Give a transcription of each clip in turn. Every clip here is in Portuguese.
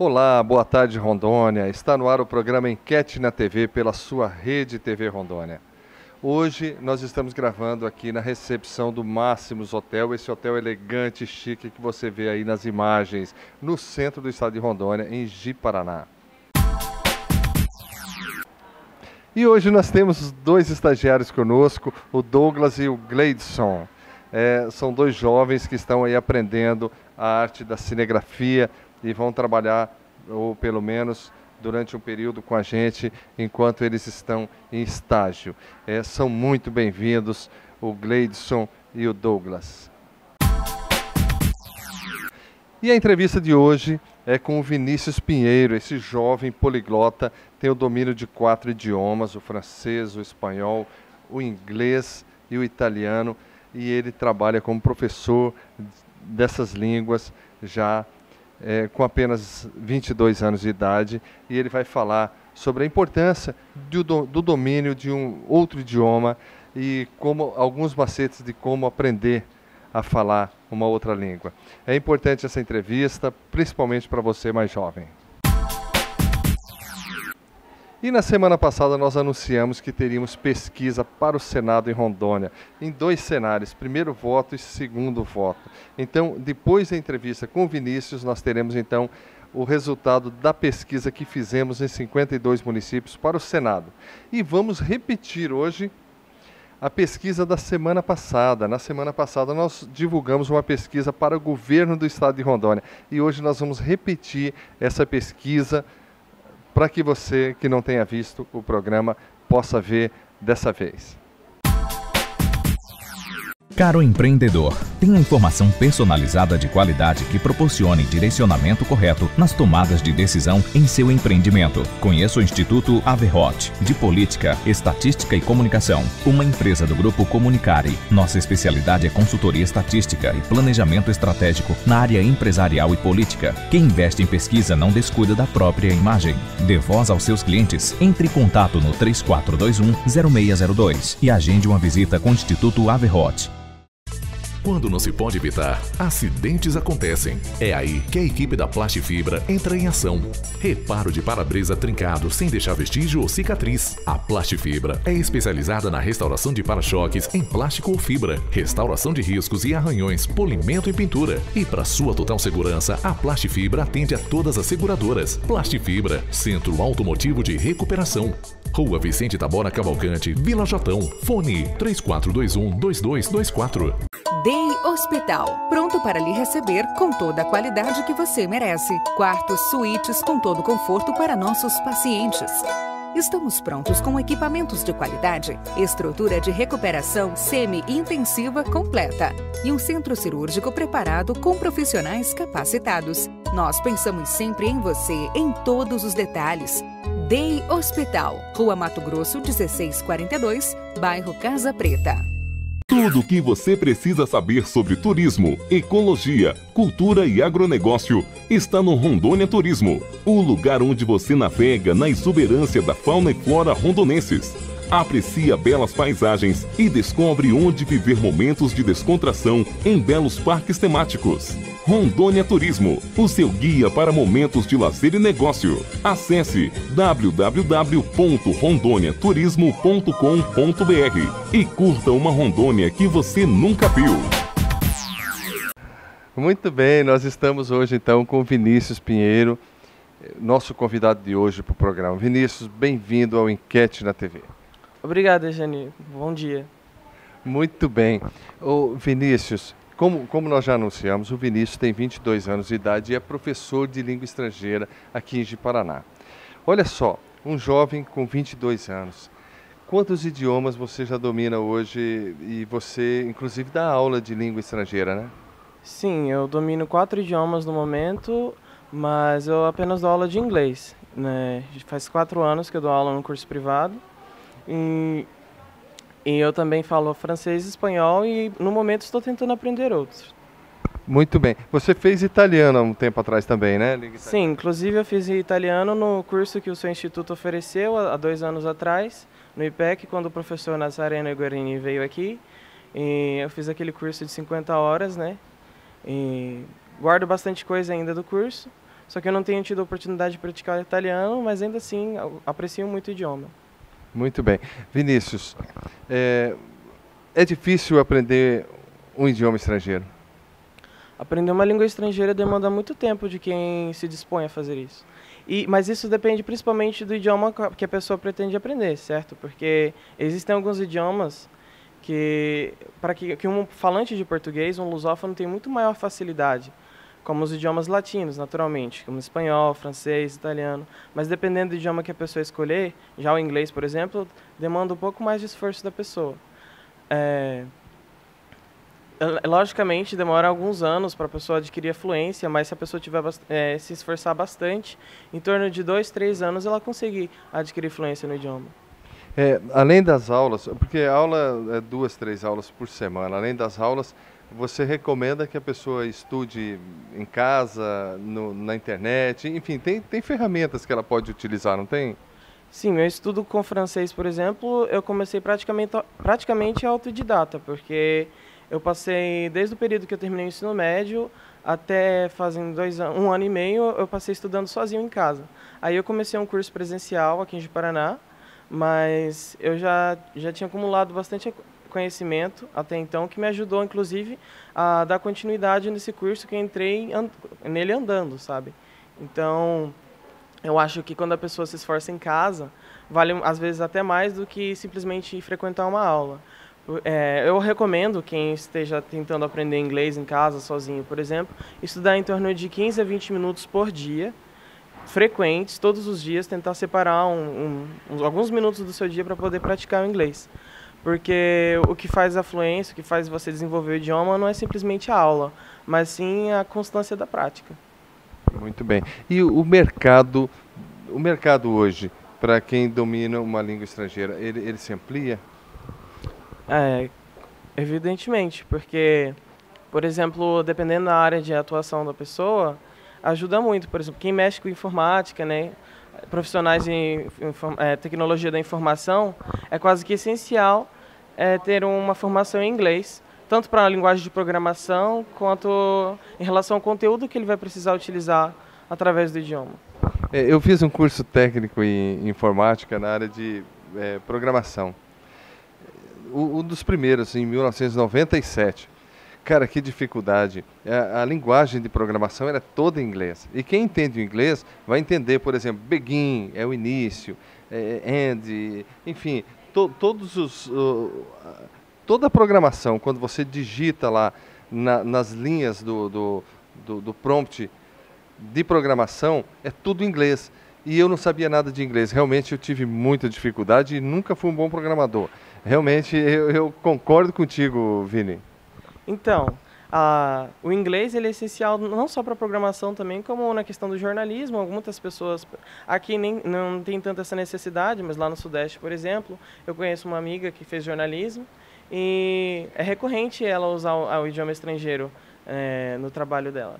Olá, boa tarde Rondônia. Está no ar o programa Enquete na TV pela sua rede TV Rondônia. Hoje nós estamos gravando aqui na recepção do Máximos Hotel, esse hotel elegante e chique que você vê aí nas imagens, no centro do estado de Rondônia, em Ji-Paraná. E hoje nós temos dois estagiários conosco, o Douglas e o Gleidson. São dois jovens que estão aí aprendendo a arte da cinegrafia e vão trabalhar, ou pelo menos durante um período com a gente, enquanto eles estão em estágio. São muito bem-vindos, o Gleidson e o Douglas. E a entrevista de hoje é com o Vinícius Pinheiro, esse jovem poliglota, tem o domínio de 4 idiomas, o francês, o espanhol, o inglês e o italiano, e ele trabalha como professor dessas línguas já com apenas 22 anos de idade, e ele vai falar sobre a importância do domínio de um outro idioma e como alguns macetes de como aprender a falar uma outra língua. É importante essa entrevista, principalmente para você mais jovem. E na semana passada nós anunciamos que teríamos pesquisa para o Senado em Rondônia, em 2 cenários, primeiro voto e segundo voto. Então, depois da entrevista com o Vinícius, nós teremos então o resultado da pesquisa que fizemos em 52 municípios para o Senado. E vamos repetir hoje a pesquisa da semana passada. Na semana passada nós divulgamos uma pesquisa para o governo do estado de Rondônia. E hoje nós vamos repetir essa pesquisa para que você que não tenha visto o programa possa ver dessa vez. Caro empreendedor, tenha informação personalizada de qualidade que proporcione direcionamento correto nas tomadas de decisão em seu empreendimento. Conheça o Instituto Averroet, de Política, Estatística e Comunicação, uma empresa do Grupo Comunicare. Nossa especialidade é consultoria estatística e planejamento estratégico na área empresarial e política. Quem investe em pesquisa não descuida da própria imagem. Dê voz aos seus clientes. Entre em contato no 3421-0602 e agende uma visita com o Instituto Averroet. Quando não se pode evitar, acidentes acontecem. É aí que a equipe da Plastifibra entra em ação. Reparo de para-brisa trincado sem deixar vestígio ou cicatriz. A Plastifibra é especializada na restauração de para-choques em plástico ou fibra, restauração de riscos e arranhões, polimento e pintura. E para sua total segurança, a Plastifibra atende a todas as seguradoras. Plastifibra, Centro Automotivo de Recuperação. Rua Vicente Tabora Cavalcante, Vila Jotão. Fone 3421-2224. Day Hospital, pronto para lhe receber com toda a qualidade que você merece. Quartos, suítes com todo conforto para nossos pacientes. Estamos prontos com equipamentos de qualidade, estrutura de recuperação semi-intensiva completa e um centro cirúrgico preparado com profissionais capacitados. Nós pensamos sempre em você em todos os detalhes. Day Hospital, Rua Mato Grosso 1642, bairro Casa Preta. Tudo o que você precisa saber sobre turismo, ecologia, cultura e agronegócio está no Rondônia Turismo, o lugar onde você navega na exuberância da fauna e flora rondonenses. Aprecia belas paisagens e descobre onde viver momentos de descontração em belos parques temáticos. Rondônia Turismo, o seu guia para momentos de lazer e negócio. Acesse www.rondoniaturismo.com.br e curta uma Rondônia que você nunca viu. Muito bem, nós estamos hoje então com o Vinícius Pinheiro, nosso convidado de hoje para o programa. Vinícius, bem-vindo ao Enquete na TV. Obrigado, Jani. Bom dia. Muito bem. Ô, Vinícius, como nós já anunciamos, o Vinícius tem 22 anos de idade e é professor de língua estrangeira aqui em Ji-Paraná. Olha só, um jovem com 22 anos. Quantos idiomas você já domina hoje e você, inclusive, dá aula de língua estrangeira, né? Sim, eu domino 4 idiomas no momento, mas eu apenas dou aula de inglês, né? Faz 4 anos que eu dou aula no curso privado. E eu também falo francês e espanhol e no momento estou tentando aprender outros. Muito bem. Você fez italiano há um tempo atrás também, né? Sim, inclusive eu fiz italiano no curso que o seu instituto ofereceu há 2 anos atrás, no IPEC, quando o professor Nazareno Guerini veio aqui. E eu fiz aquele curso de 50 horas, né? E guardo bastante coisa ainda do curso, só que eu não tenho tido a oportunidade de praticar italiano, mas ainda assim aprecio muito o idioma. Muito bem. Vinícius, é difícil aprender um idioma estrangeiro? Aprender uma língua estrangeira demanda muito tempo de quem se dispõe a fazer isso. Mas isso depende principalmente do idioma que a pessoa pretende aprender, certo? Porque existem alguns idiomas que um falante de português, um lusófono, tem muito maior facilidade, como os idiomas latinos, naturalmente, como espanhol, francês, italiano. Mas dependendo do idioma que a pessoa escolher, já o inglês, por exemplo, demanda um pouco mais de esforço da pessoa. Logicamente, demora alguns anos para a pessoa adquirir a fluência, mas se a pessoa tiver se esforçar bastante, em torno de 2, 3 anos ela consegue adquirir fluência no idioma. Além das aulas, porque a aula é 2, 3 aulas por semana, além das aulas, você recomenda que a pessoa estude em casa, na internet, enfim, tem ferramentas que ela pode utilizar, não tem? Sim, meu estudo com francês, por exemplo, eu comecei praticamente autodidata, porque eu passei, desde o período que eu terminei o ensino médio, até fazem 1 ano e meio, eu passei estudando sozinho em casa. Aí eu comecei um curso presencial aqui em Ji-Paraná, mas eu já tinha acumulado bastante conhecimento até então, que me ajudou, inclusive, a dar continuidade nesse curso que eu entrei nele andando, sabe? Então, eu acho que quando a pessoa se esforça em casa, vale às vezes até mais do que simplesmente frequentar uma aula. Eu recomendo quem esteja tentando aprender inglês em casa, sozinho, por exemplo, estudar em torno de 15 a 20 minutos por dia, frequentes, todos os dias, tentar separar alguns minutos do seu dia para poder praticar o inglês. Porque o que faz a fluência, o que faz você desenvolver o idioma não é simplesmente a aula, mas sim a constância da prática. Muito bem. E o mercado hoje, para quem domina uma língua estrangeira, ele se amplia? Evidentemente, porque, por exemplo, dependendo da área de atuação da pessoa, ajuda muito. Por exemplo, quem mexe com informática, né, profissionais de tecnologia da informação, é quase que essencial ter uma formação em inglês, tanto para a linguagem de programação, quanto em relação ao conteúdo que ele vai precisar utilizar através do idioma. Eu fiz um curso técnico em informática na área de programação. Um dos primeiros, em 1997. Cara, que dificuldade. A linguagem de programação era toda em inglês. E quem entende o inglês vai entender, por exemplo, begin é o início, end, enfim, toda a programação, quando você digita lá nas linhas do prompt de programação, é tudo em inglês. E eu não sabia nada de inglês. Realmente eu tive muita dificuldade e nunca fui um bom programador. Realmente eu concordo contigo, Vini. Então, o inglês ele é essencial não só para a programação também, como na questão do jornalismo. Muitas pessoas aqui não tem tanta essa necessidade, mas lá no Sudeste, por exemplo, eu conheço uma amiga que fez jornalismo e é recorrente ela usar o idioma estrangeiro no trabalho dela.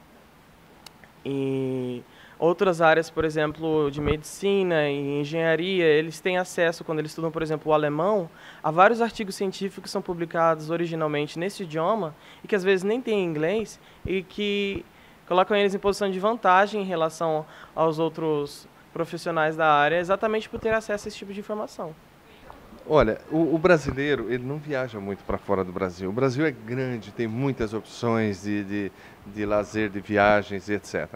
E outras áreas, por exemplo, de medicina e engenharia, eles têm acesso, quando eles estudam, por exemplo, o alemão, a vários artigos científicos que são publicados originalmente nesse idioma e que às vezes nem tem em inglês e que colocam eles em posição de vantagem em relação aos outros profissionais da área, exatamente por ter acesso a esse tipo de informação. Olha, o brasileiro, ele não viaja muito para fora do Brasil. O Brasil é grande, tem muitas opções de lazer, de viagens, etc.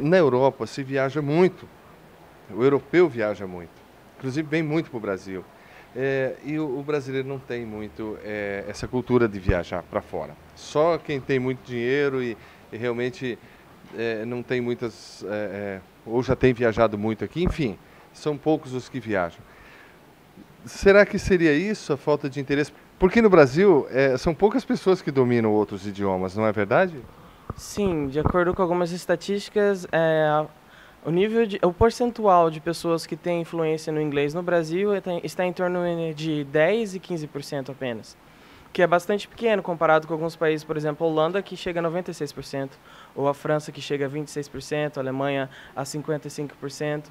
Na Europa se viaja muito, o europeu viaja muito, inclusive vem muito para o Brasil. E o brasileiro não tem muito essa cultura de viajar para fora. Só quem tem muito dinheiro e realmente não tem muitas, ou já tem viajado muito aqui, enfim, são poucos os que viajam. Será que seria isso, a falta de interesse? Porque no Brasil são poucas pessoas que dominam outros idiomas, não é verdade? Sim, de acordo com algumas estatísticas, o percentual de pessoas que têm influência no inglês no Brasil está em torno de 10% e 15% apenas, que é bastante pequeno comparado com alguns países, por exemplo, a Holanda, que chega a 96%, ou a França, que chega a 26%, a Alemanha a 55%.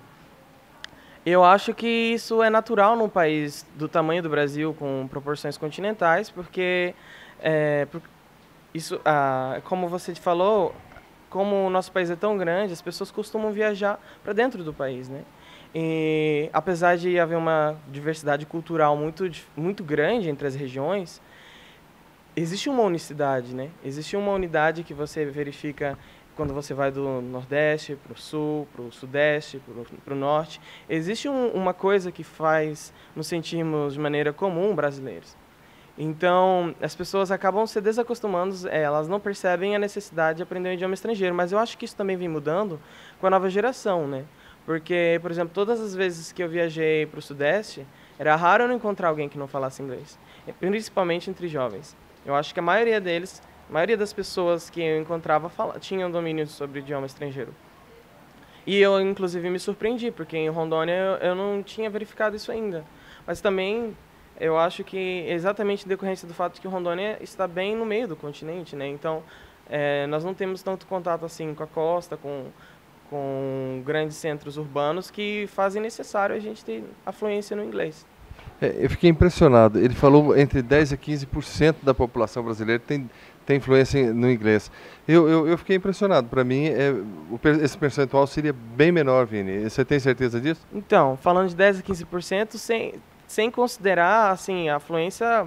Eu acho que isso é natural num país do tamanho do Brasil, com proporções continentais, porque isso, como você falou, como o nosso país é tão grande, as pessoas costumam viajar para dentro do país, né? E apesar de haver uma diversidade cultural muito grande entre as regiões, existe uma unicidade, né? Existe uma unidade que você verifica quando você vai do Nordeste para o Sul, para o Sudeste, para o Norte. Existe uma coisa que faz nos sentirmos de maneira comum brasileiros. Então, as pessoas acabam se desacostumando, elas não percebem a necessidade de aprender um idioma estrangeiro, mas eu acho que isso também vem mudando com a nova geração, né? Porque, por exemplo, todas as vezes que eu viajei para o Sudeste, era raro eu não encontrar alguém que não falasse inglês, principalmente entre jovens. Eu acho que a maioria das pessoas que eu encontrava tinham domínio sobre o idioma estrangeiro. E eu, inclusive, me surpreendi, porque em Rondônia eu não tinha verificado isso ainda. Mas também eu acho que exatamente em decorrência do fato de que Rondônia está bem no meio do continente, né? Então, nós não temos tanto contato assim com a costa, com grandes centros urbanos que fazem necessário a gente ter afluência no inglês. Eu fiquei impressionado. Ele falou entre 10% a 15% da população brasileira tem influência no inglês. Eu fiquei impressionado. Para mim, esse percentual seria bem menor, Vini. Você tem certeza disso? Então, falando de 10% a 15%, sem considerar assim, a afluência...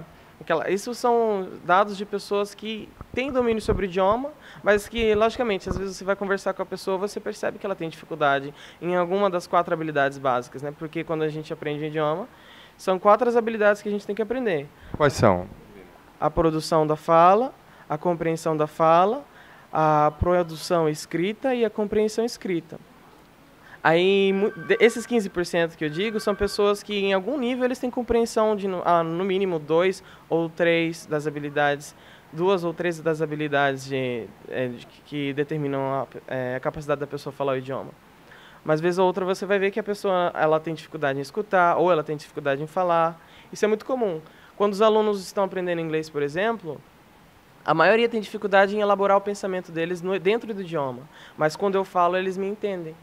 Isso são dados de pessoas que têm domínio sobre o idioma, mas que, logicamente, às vezes você vai conversar com a pessoa, você percebe que ela tem dificuldade em alguma das 4 habilidades básicas, né? Porque quando a gente aprende um idioma, são 4 as habilidades que a gente tem que aprender. Quais são? A produção da fala, a compreensão da fala, a produção escrita e a compreensão escrita. Aí, esses 15% que eu digo são pessoas que, em algum nível, eles têm compreensão de, no mínimo, 2 ou 3 das habilidades, 2 ou 3 das habilidades que determinam a capacidade da pessoa falar o idioma. Mas, vez ou outra, você vai ver que a pessoa ela tem dificuldade em escutar ou ela tem dificuldade em falar. Isso é muito comum. Quando os alunos estão aprendendo inglês, por exemplo, a maioria tem dificuldade em elaborar o pensamento deles dentro do idioma. Mas, quando eu falo, eles me entendem.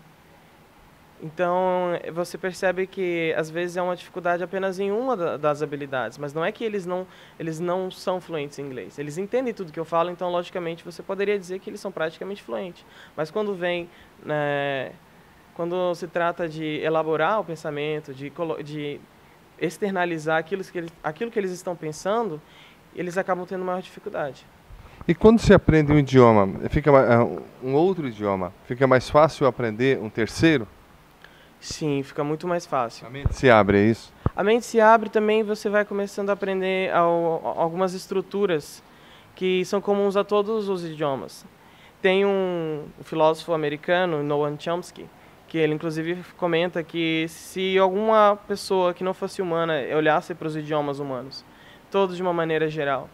Então, você percebe que, às vezes, é uma dificuldade apenas em uma das habilidades, mas não é que eles não são fluentes em inglês. Eles entendem tudo que eu falo, então, logicamente, você poderia dizer que eles são praticamente fluentes. Mas quando quando se trata de elaborar o pensamento, de externalizar aquilo que eles estão pensando, eles acabam tendo maior dificuldade. E quando se aprende um idioma, um outro idioma, fica mais fácil aprender um terceiro? Sim, fica muito mais fácil. A mente se abre, é isso? A mente se abre também, você vai começando a aprender algumas estruturas que são comuns a todos os idiomas. Tem um filósofo americano, Noam Chomsky, que ele inclusive comenta que se alguma pessoa que não fosse humana olhasse para os idiomas humanos, todos de uma maneira geral,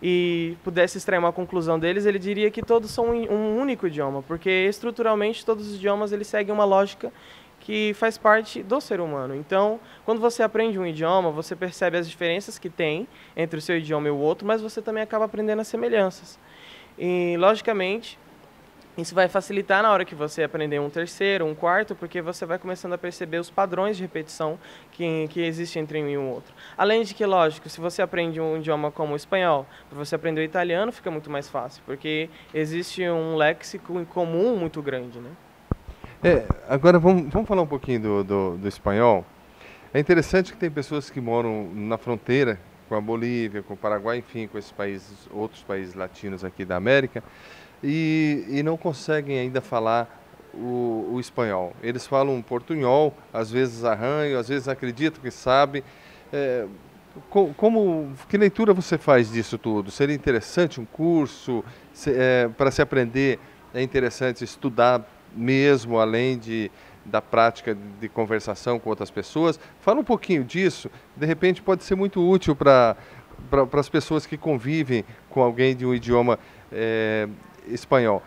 e pudesse extrair uma conclusão deles, ele diria que todos são um único idioma, porque estruturalmente todos os idiomas eles seguem uma lógica que faz parte do ser humano. Então, quando você aprende um idioma, você percebe as diferenças que tem entre o seu idioma e o outro, mas você também acaba aprendendo as semelhanças. E, logicamente, isso vai facilitar na hora que você aprender um terceiro, um quarto, porque você vai começando a perceber os padrões de repetição que existem entre um e o outro. Além de que, lógico, se você aprende um idioma como o espanhol, para você aprender o italiano fica muito mais fácil, porque existe um léxico em comum muito grande, né? Agora vamos falar um pouquinho do espanhol. É interessante que tem pessoas que moram na fronteira com a Bolívia, com o Paraguai, enfim, com esses países, outros países latinos aqui da América, e não conseguem ainda falar o espanhol. Eles falam um portunhol, às vezes arranham, às vezes acreditam que sabe. Que leitura você faz disso tudo? Seria interessante um curso para se aprender? É interessante estudar mesmo, além da prática de conversação com outras pessoas? Fala um pouquinho disso, de repente pode ser muito útil para as pessoas que convivem com alguém de um idioma espanhol.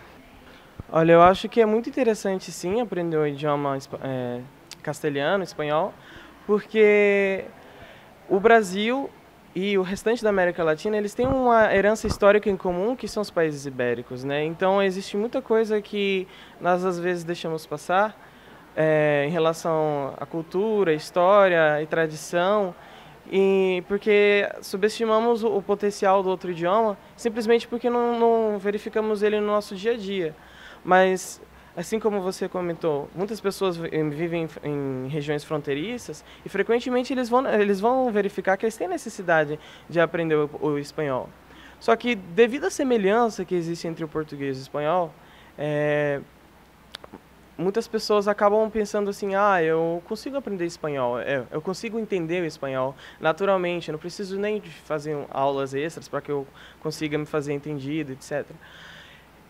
Olha, eu acho que é muito interessante sim aprender o idioma castelhano, espanhol, porque o Brasil e o restante da América Latina, eles têm uma herança histórica em comum, que são os países ibéricos, né? Então, existe muita coisa que nós, às vezes, deixamos passar em relação à cultura, história e tradição, porque subestimamos o potencial do outro idioma, simplesmente porque não verificamos ele no nosso dia a dia. mas assim como você comentou, muitas pessoas vivem em regiões fronteiriças e frequentemente eles vão verificar que eles têm necessidade de aprender o espanhol. Só que devido à semelhança que existe entre o português e o espanhol, muitas pessoas acabam pensando assim, eu consigo aprender espanhol, eu consigo entender o espanhol naturalmente, eu não preciso nem de fazer aulas extras para que eu consiga me fazer entendido, etc.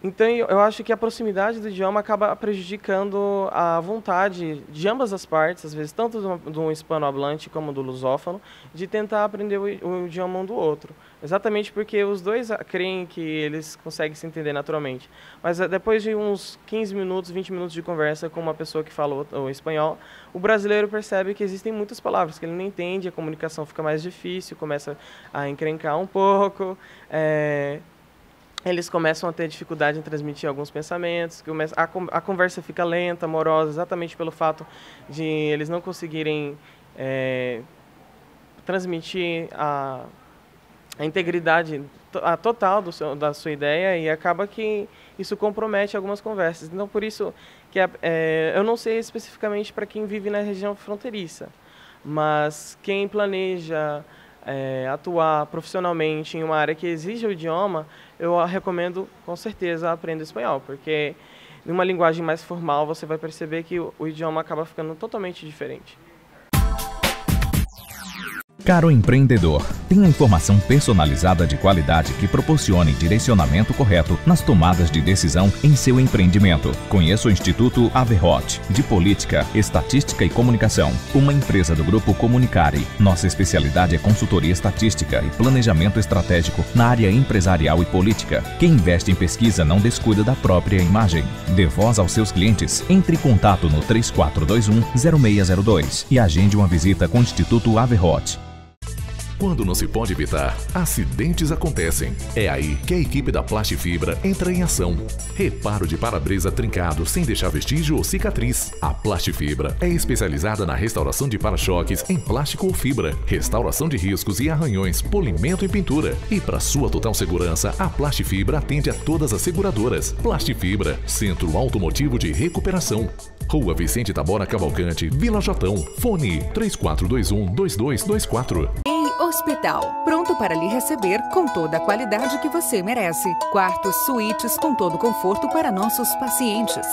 Então, eu acho que a proximidade do idioma acaba prejudicando a vontade de ambas as partes, às vezes tanto do hispanohablante como do lusófono, de tentar aprender o idioma um do outro. Exatamente porque os dois creem que eles conseguem se entender naturalmente. Mas depois de uns 15 minutos, 20 minutos de conversa com uma pessoa que fala o espanhol, o brasileiro percebe que existem muitas palavras que ele não entende, a comunicação fica mais difícil, começa a encrencar um pouco, eles começam a ter dificuldade em transmitir alguns pensamentos, a conversa fica lenta, morosa, exatamente pelo fato de eles não conseguirem transmitir a integridade total da sua ideia, e acaba que isso compromete algumas conversas. Então, por isso que eu não sei especificamente para quem vive na região fronteiriça, mas quem planeja atuar profissionalmente em uma área que exige o idioma, eu recomendo com certeza aprenda espanhol, porque numa linguagem mais formal você vai perceber que o idioma acaba ficando totalmente diferente. Caro empreendedor, tenha informação personalizada de qualidade que proporcione direcionamento correto nas tomadas de decisão em seu empreendimento. Conheça o Instituto Averroet, de Política, Estatística e Comunicação, uma empresa do Grupo Comunicare. Nossa especialidade é consultoria estatística e planejamento estratégico na área empresarial e política. Quem investe em pesquisa não descuida da própria imagem. Dê voz aos seus clientes. Entre em contato no 3421-0602 e agende uma visita com o Instituto Averroet. Quando não se pode evitar, acidentes acontecem. É aí que a equipe da Plastifibra entra em ação. Reparo de para-brisa trincado sem deixar vestígio ou cicatriz. A Plastifibra é especializada na restauração de para-choques em plástico ou fibra, restauração de riscos e arranhões, polimento e pintura. E para sua total segurança, a Plastifibra atende a todas as seguradoras. Plastifibra, Centro Automotivo de Recuperação. Rua Vicente Tabora Cavalcante, Vila Jotão. Fone 3421-2224. Hospital, pronto para lhe receber com toda a qualidade que você merece. Quartos, suítes com todo conforto para nossos pacientes.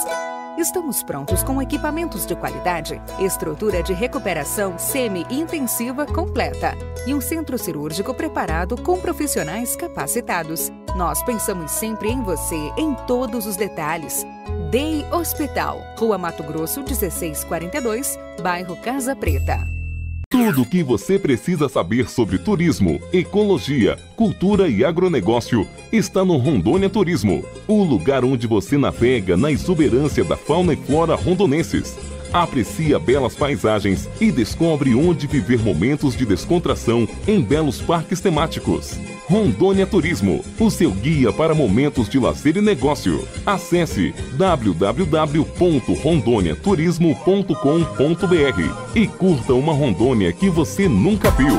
Estamos prontos com equipamentos de qualidade, estrutura de recuperação semi-intensiva completa e um centro cirúrgico preparado com profissionais capacitados. Nós pensamos sempre em você em todos os detalhes. Day Hospital, Rua Mato Grosso 1642, bairro Casa Preta. Tudo o que você precisa saber sobre turismo, ecologia, cultura e agronegócio está no Rondônia Turismo, o lugar onde você navega na exuberância da fauna e flora rondonenses. Aprecia belas paisagens e descobre onde viver momentos de descontração em belos parques temáticos. Rondônia Turismo, o seu guia para momentos de lazer e negócio. Acesse www.rondoniaturismo.com.br e curta uma Rondônia que você nunca viu.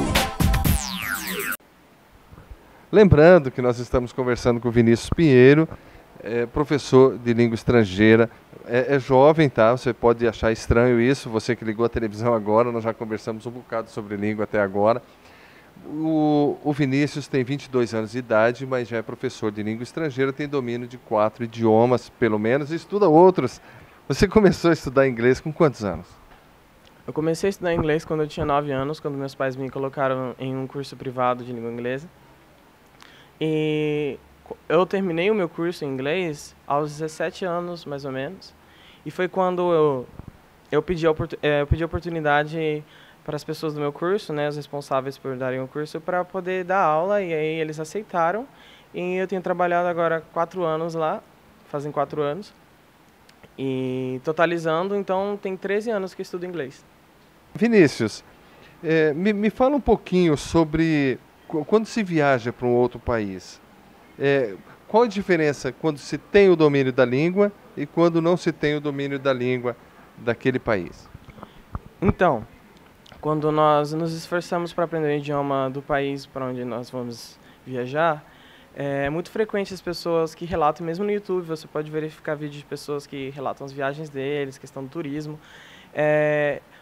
Lembrando que nós estamos conversando com o Vinícius Pinheiro, professor de língua estrangeira, é jovem, tá? Você pode achar estranho isso, você que ligou a televisão agora, nós já conversamos um bocado sobre língua até agora. O Vinícius tem 22 anos de idade, mas já é professor de língua estrangeira, tem domínio de 4 idiomas, pelo menos, e estuda outros. Você começou a estudar inglês com quantos anos? Eu comecei a estudar inglês quando eu tinha 9 anos, quando meus pais me colocaram em um curso privado de língua inglesa. E eu terminei o meu curso em inglês aos 17 anos, mais ou menos, e foi quando eu pedi a oportunidade para as pessoas do meu curso, né, os responsáveis por darem o curso, para poder dar aula, e aí eles aceitaram, e eu tenho trabalhado agora 4 anos lá, fazem 4 anos, e totalizando, então tem 13 anos que eu estudo inglês. Vinícius, me fala um pouquinho sobre quando se viaja para um outro país. Qual a diferença quando se tem o domínio da língua e quando não se tem o domínio da língua daquele país? Então, quando nós nos esforçamos para aprender o idioma do país para onde nós vamos viajar, É muito frequente as pessoas que relatam, mesmo no YouTube, você pode verificar vídeos de pessoas que relatam as viagens deles, questão do turismo.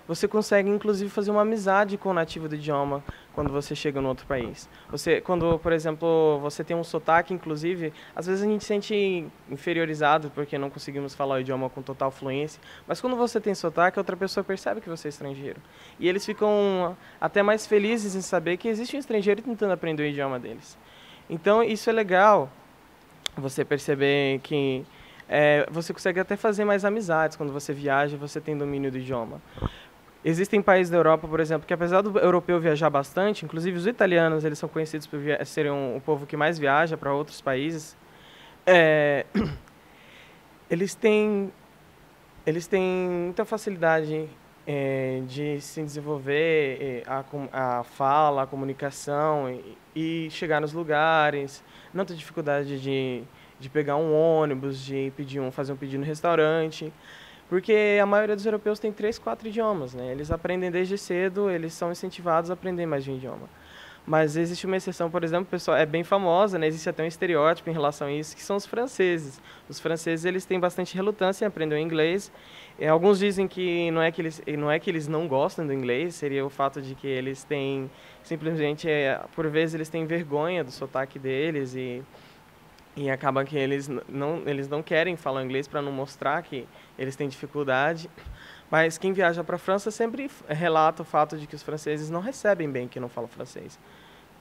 Você consegue, inclusive, fazer uma amizade com o nativo do idioma quando você chega no outro país. Quando, por exemplo, você tem um sotaque, inclusive, às vezes a gente se sente inferiorizado porque não conseguimos falar o idioma com total fluência, mas quando você tem sotaque, outra pessoa percebe que você é estrangeiro. E eles ficam até mais felizes em saber que existe um estrangeiro tentando aprender o idioma deles. Então, isso é legal, você perceber que você consegue até fazer mais amizades quando você viaja e você tem domínio do idioma. Existem países da Europa, por exemplo, que apesar do europeu viajar bastante, inclusive os italianos, eles são conhecidos por serem o povo que mais viaja para outros países, eles têm muita facilidade de se desenvolver a fala, a comunicação e chegar nos lugares, não ter dificuldade de pegar um ônibus, de fazer um pedido no restaurante. Porque a maioria dos europeus tem 3, 4 idiomas, né? Eles aprendem desde cedo, eles são incentivados a aprender mais de um idioma. Mas existe uma exceção, por exemplo, pessoal, é bem famosa, né? Existe até um estereótipo em relação a isso, que são os franceses. Os franceses, eles têm bastante relutância em aprender o inglês. Alguns dizem que não é que eles não gostam do inglês, seria o fato de que eles têm, simplesmente, por vezes, eles têm vergonha do sotaque deles e acaba que eles não querem falar inglês para não mostrar que eles têm dificuldade. Mas quem viaja para a França sempre relata o fato de que os franceses não recebem bem quem não fala francês.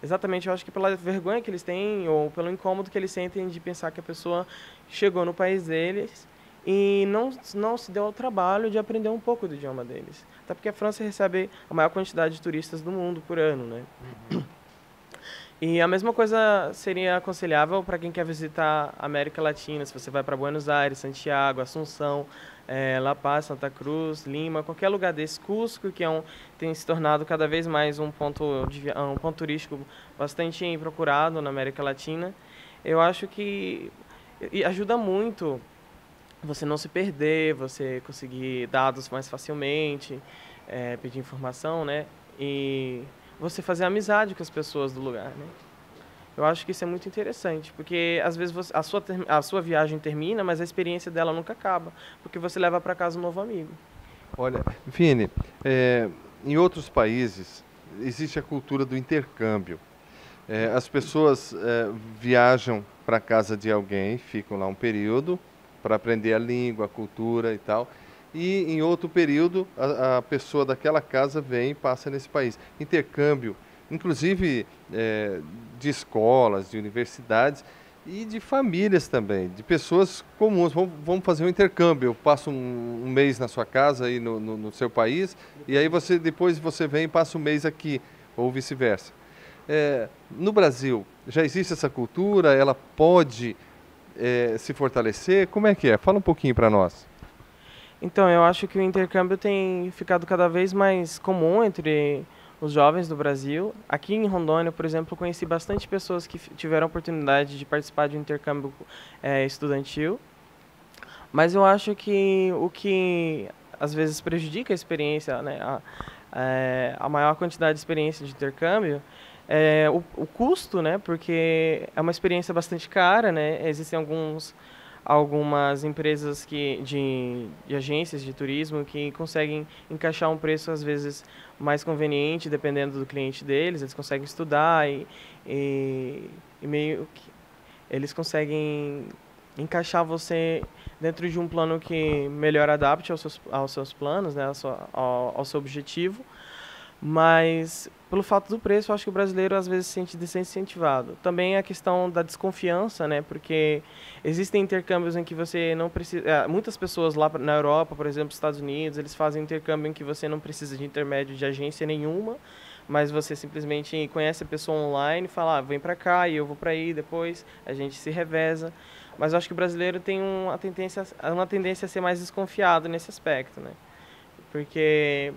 Exatamente, eu acho que pela vergonha que eles têm ou pelo incômodo que eles sentem de pensar que a pessoa chegou no país deles e não se deu ao trabalho de aprender um pouco do idioma deles. Até porque a França recebe a maior quantidade de turistas do mundo por ano, né? E a mesma coisa seria aconselhável para quem quer visitar a América Latina, se você vai para Buenos Aires, Santiago, Assunção, La Paz, Santa Cruz, Lima, qualquer lugar desse, Cusco, que tem se tornado cada vez mais um ponto turístico bastante procurado na América Latina. Eu acho que ajuda muito você não se perder, você conseguir dados mais facilmente, pedir informação, né? E você fazer amizade com as pessoas do lugar, né? Eu acho que isso é muito interessante, porque às vezes a sua viagem termina, mas a experiência dela nunca acaba, porque você leva para casa um novo amigo. Olha, Vini, em outros países existe a cultura do intercâmbio. As pessoas viajam para a casa de alguém, ficam lá um período para aprender a língua, a cultura e tal. E em outro período, a pessoa daquela casa vem e passa nesse país. Intercâmbio, inclusive de escolas, de universidades e de famílias também, de pessoas comuns. Vamos fazer um intercâmbio. Eu passo um mês na sua casa, aí no seu país, e aí depois você vem e passa um mês aqui, ou vice-versa. No Brasil, já existe essa cultura? Ela pode se fortalecer? Como é que é? Fala um pouquinho para nós. Então, eu acho que o intercâmbio tem ficado cada vez mais comum entre os jovens do Brasil. Aqui em Rondônia, por exemplo, eu conheci bastante pessoas que tiveram a oportunidade de participar de um intercâmbio estudantil. Mas eu acho que o que às vezes prejudica a experiência, né, a maior quantidade de experiência de intercâmbio, é o custo, né, porque é uma experiência bastante cara, né. Existem algumas empresas de agências de turismo que conseguem encaixar um preço às vezes mais conveniente, dependendo do cliente deles. Eles conseguem estudar e meio que eles conseguem encaixar você dentro de um plano que melhor adapte aos seus planos, né, ao seu objetivo. Mas, pelo fato do preço, eu acho que o brasileiro às vezes se sente desincentivado. Também a questão da desconfiança, né? Porque existem intercâmbios em que você não precisa... muitas pessoas lá na Europa, por exemplo, Estados Unidos, eles fazem intercâmbio em que você não precisa de intermédio de agência nenhuma, mas você simplesmente conhece a pessoa online e fala, vem pra cá e eu vou pra aí, depois a gente se reveza. Mas eu acho que o brasileiro tem uma tendência a ser mais desconfiado nesse aspecto, né? Porque...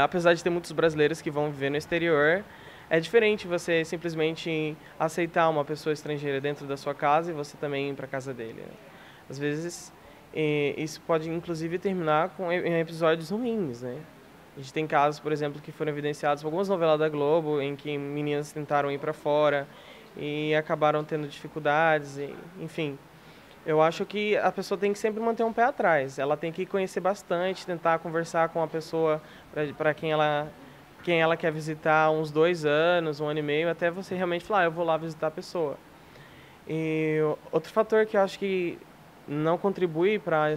apesar de ter muitos brasileiros que vão viver no exterior, é diferente você simplesmente aceitar uma pessoa estrangeira dentro da sua casa e você também ir para a casa dele, né? Às vezes, isso pode inclusive terminar em episódios ruins, né? A gente tem casos, por exemplo, que foram evidenciados por algumas novelas da Globo, em que meninas tentaram ir para fora e acabaram tendo dificuldades, enfim. Eu acho que a pessoa tem que sempre manter um pé atrás. Ela tem que conhecer bastante, tentar conversar com a pessoa para quem ela quer visitar uns 2 anos, 1 ano e meio, até você realmente falar, eu vou lá visitar a pessoa. E outro fator que eu acho que não contribui para a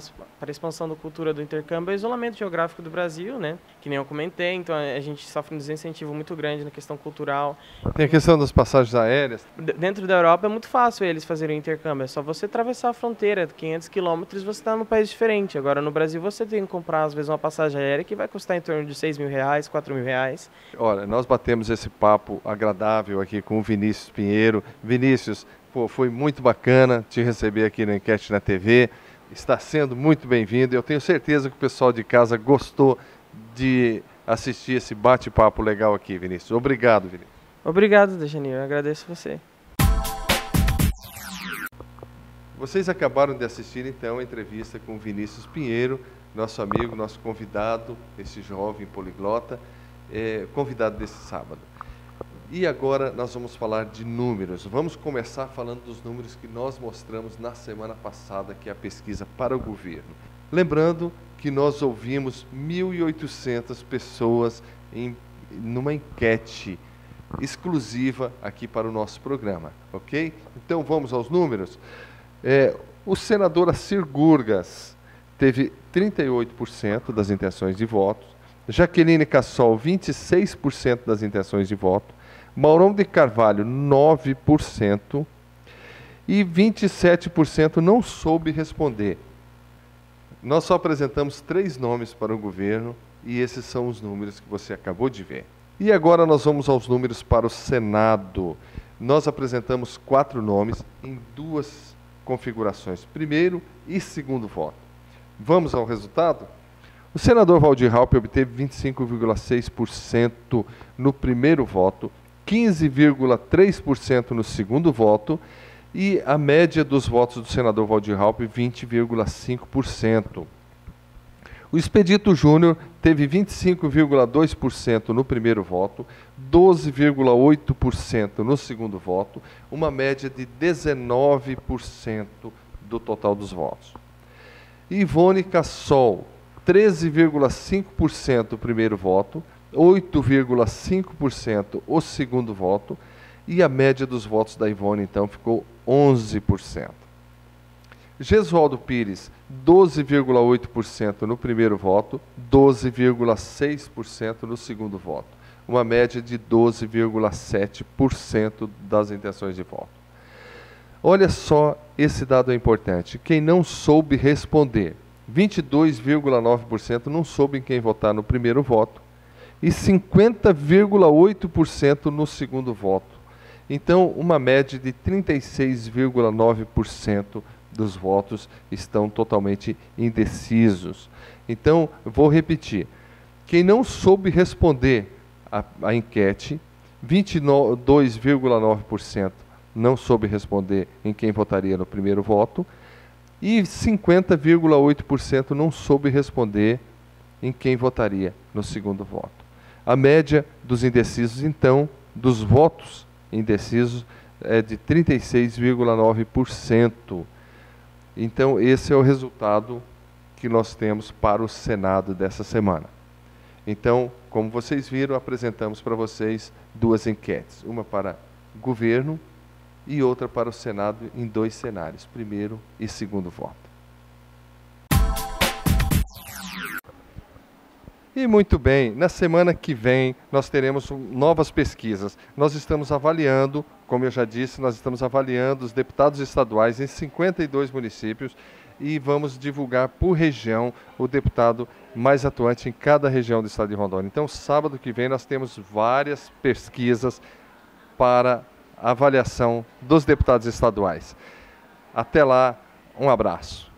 expansão da cultura do intercâmbio é o isolamento geográfico do Brasil, né? Que nem eu comentei, então a gente sofre um desincentivo muito grande na questão cultural. Tem a questão das passagens aéreas. Dentro da Europa é muito fácil eles fazerem o intercâmbio, é só você atravessar a fronteira, 500 quilômetros você está num país diferente. Agora no Brasil você tem que comprar às vezes uma passagem aérea que vai custar em torno de R$6.000, R$4.000. Olha, nós batemos esse papo agradável aqui com o Vinícius Pinheiro. Vinícius, pô, foi muito bacana te receber aqui na Enquete na TV. Está sendo muito bem-vindo. Eu tenho certeza que o pessoal de casa gostou de assistir esse bate-papo legal aqui, Vinícius. Obrigado, Vinícius. Obrigado, Dejanir. Eu agradeço você. Vocês acabaram de assistir, então, a entrevista com o Vinícius Pinheiro, nosso amigo, nosso convidado, esse jovem poliglota, convidado desse sábado. E agora nós vamos falar de números. Vamos começar falando dos números que nós mostramos na semana passada, que é a pesquisa para o governo. Lembrando que nós ouvimos 1.800 pessoas numa enquete exclusiva aqui para o nosso programa, ok? Então vamos aos números. O senador Assir Gurgas teve 38% das intenções de voto, Jaqueline Cassol 26% das intenções de voto, Maurão de Carvalho, 9%, e 27% não soube responder. Nós só apresentamos 3 nomes para o governo, e esses são os números que você acabou de ver. E agora nós vamos aos números para o Senado. Nós apresentamos 4 nomes em 2 configurações, primeiro e segundo voto. Vamos ao resultado? O senador Waldir Raupp obteve 25,6% no primeiro voto, 15,3% no segundo voto e a média dos votos do senador Waldir Raupp, 20,5%. O Expedito Júnior teve 25,2% no primeiro voto, 12,8% no segundo voto, uma média de 19% do total dos votos. Ivone Cassol, 13,5% o primeiro voto, 8,5% o segundo voto, e a média dos votos da Ivone, então, ficou 11%. Gesualdo Pires, 12,8% no primeiro voto, 12,6% no segundo voto, uma média de 12,7% das intenções de voto. Olha só, esse dado é importante. Quem não soube responder, 22,9% não soube em quem votar no primeiro voto e 50,8% no segundo voto. Então, uma média de 36,9% dos votos estão totalmente indecisos. Então, vou repetir. Quem não soube responder a enquete, 22,9% não soube responder em quem votaria no primeiro voto e 50,8% não soube responder em quem votaria no segundo voto. A média dos indecisos, então, dos votos indecisos, é de 36,9%. Então, esse é o resultado que nós temos para o Senado dessa semana. Então, como vocês viram, apresentamos para vocês 2 enquetes. Uma para governo e outra para o Senado em 2 cenários, primeiro e segundo voto. E muito bem, na semana que vem nós teremos novas pesquisas. Nós estamos avaliando, como eu já disse, nós estamos avaliando os deputados estaduais em 52 municípios e vamos divulgar por região o deputado mais atuante em cada região do estado de Rondônia. Então, sábado que vem nós temos várias pesquisas para avaliação dos deputados estaduais. Até lá, um abraço.